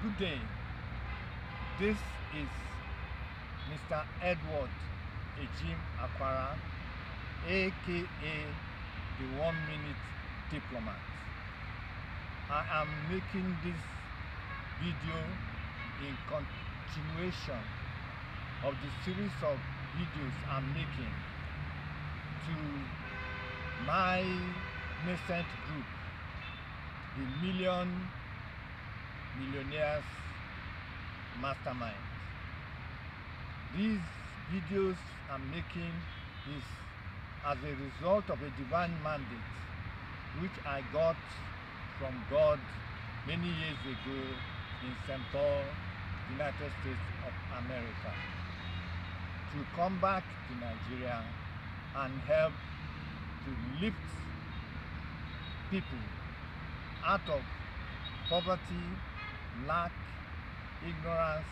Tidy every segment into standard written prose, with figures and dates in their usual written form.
Good day. This is Mr. Edward E Akwara, aka the 1 Minute Diplomat. I am making this video in continuation of the series of videos I'm making to my nascent group, the Million Millionaires Mastermind. These videos I'm making is as a result of a divine mandate which I got from God many years ago in St. Paul, United States of America, to come back to Nigeria and help to lift people out of poverty, lack, ignorance,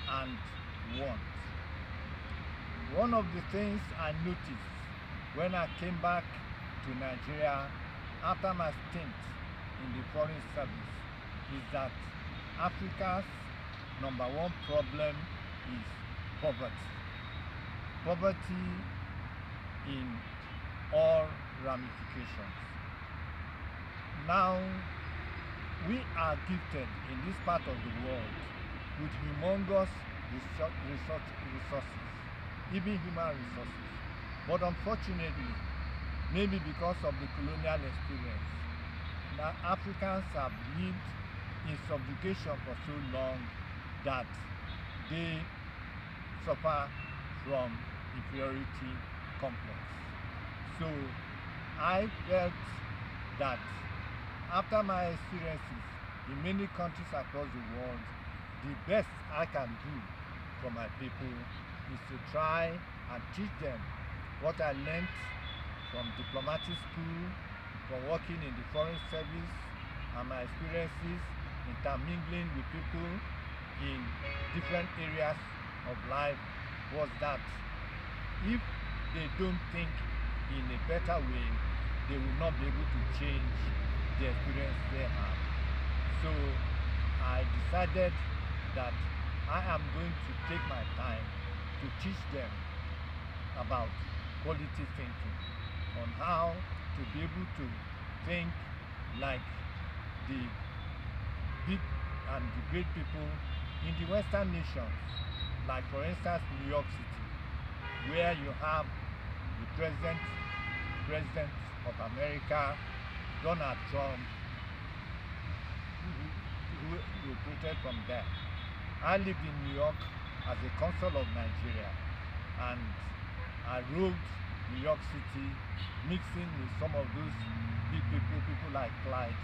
and want. One of the things I noticed when I came back to Nigeria after my stint in the Foreign Service is that Africa's number one problem is poverty. Poverty in all ramifications. Now, we are gifted in this part of the world with humongous resources, even human resources. But unfortunately, maybe because of the colonial experience, that Africans have lived in subjugation for so long that they suffer from inferiority complex. So I felt that after my experiences in many countries across the world, the best I can do for my people is to try and teach them what I learned from diplomatic school, from working in the foreign service, and my experiences intermingling with people in different areas of life was that if they don't think in a better way, they will not be able to change the experience they have. So I decided that I am going to take my time to teach them about quality thinking, on how to be able to think like the big and the great people in the Western nations, like for instance New York City, where you have the President of America, Donald Trump, who recruited from there. I lived in New York as a Consul of Nigeria, and I ruled New York City, mixing with some of those big people like Clyde,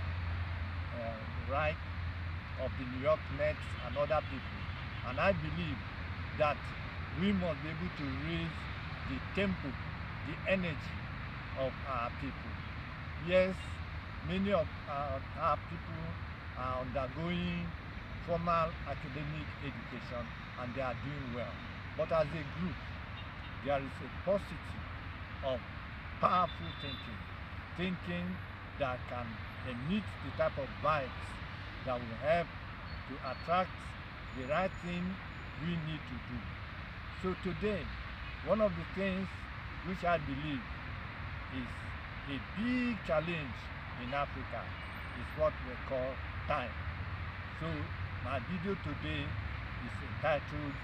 Wright of the New York Nets and other people. And I believe that we must be able to raise the tempo, the energy of our people. Yes, many of our people are undergoing formal academic education and they are doing well. But as a group, there is a paucity of powerful thinking that can emit the type of vibes that will help to attract the right thing we need to do. So today, one of the things which I believe is a big challenge in Africa is what we call time. So my video today is entitled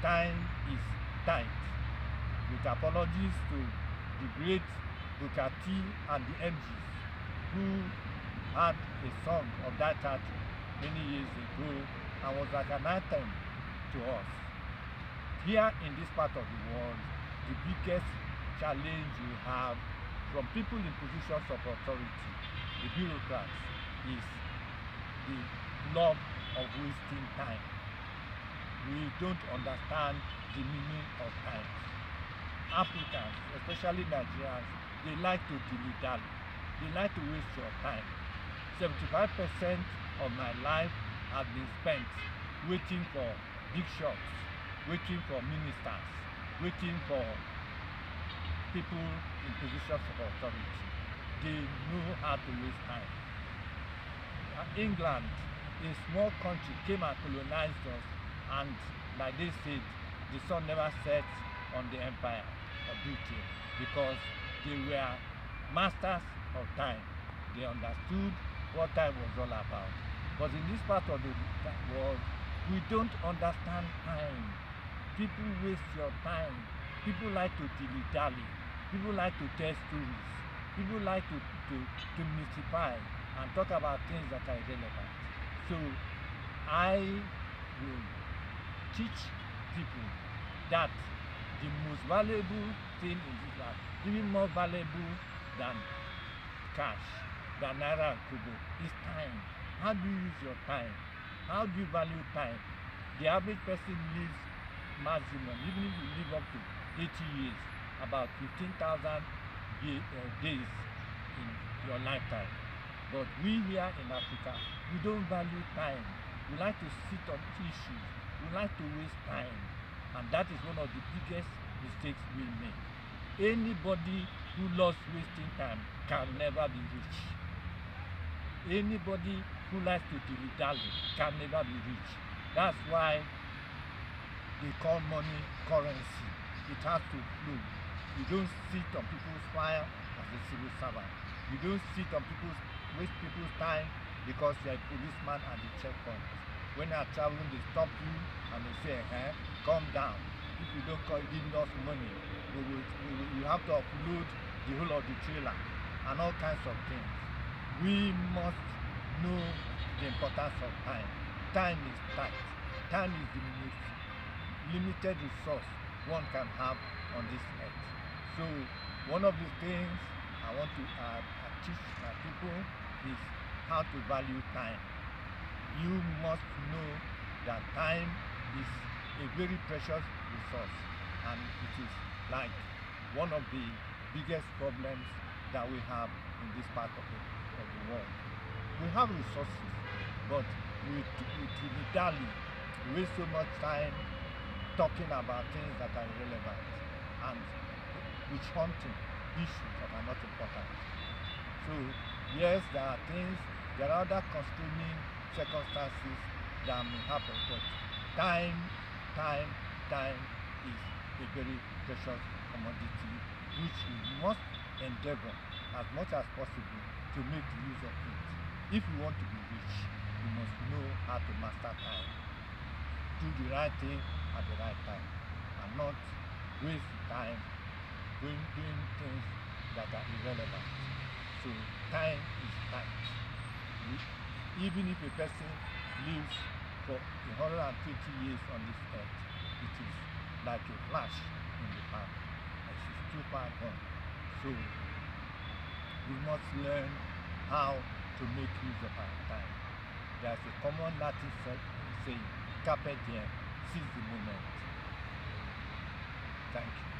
"Time is Tight," with apologies to the great Booker T and the MGs who had a song of that title many years ago and was like an anthem to us. Here in this part of the world, the biggest challenge we have from people in positions of authority, the bureaucrats, is the love of wasting time. We don't understand the meaning of time. Africans, especially Nigerians, they like to dilly-dally. They like to waste your time. 75% of my life has been spent waiting for big shots, waiting for ministers, waiting for people in positions of authority. They know how to waste time. England a small country came and colonized us, and like they said, the sun never sets on the empire of Britain, because they were masters of time. They understood what time was all about. But in this part of the world, we don't understand time. People waste your time. People like to dilly-dally. People like to tell stories. People like to mystify and talk about things that are irrelevant. So I will teach people that the most valuable thing in this life, even more valuable than cash, than Naira and Kobo, is time. How do you use your time? How do you value time? The average person lives maximum, even if you live up to 80 years, about 15,000 days in your lifetime. But we here in Africa, we don't value time. We like to sit on issues. We like to waste time. And that is one of the biggest mistakes we make. Anybody who loves wasting time can never be rich. Anybody who likes to dilly-dally can never be rich. That's why they call money currency. It has to flow. You don't sit on people's fire as a civil servant. You don't sit on waste people's time because you're a policeman at the checkpoint. When you're traveling, they stop you and they say, calm down. If you don't give us money, you have to upload the whole of the trailer and all kinds of things. We must know the importance of time. Time is tight. Time is the most limited resource one can have on this earth. So one of the things I want to teach my people is how to value time. You must know that time is a very precious resource, and it is like one of the biggest problems that we have in this part of the world. We have resources, but we dilly-dally, we waste so much time talking about things that are irrelevant and witch hunting issues that are not important. So yes, there are other constraining circumstances that may happen, but time is a very precious commodity which we must endeavor as much as possible to make use of it. If you want to be rich, you must know how to master time. Do the right thing at the right time and not waste time doing things that are irrelevant. So time is tight. Even if a person lives for 120 years on this earth, it is like a flash in the pan. It is too far gone. So we must learn how to make use of our time. There's a common Latin saying, carpe diem, seize the moment. Thank you.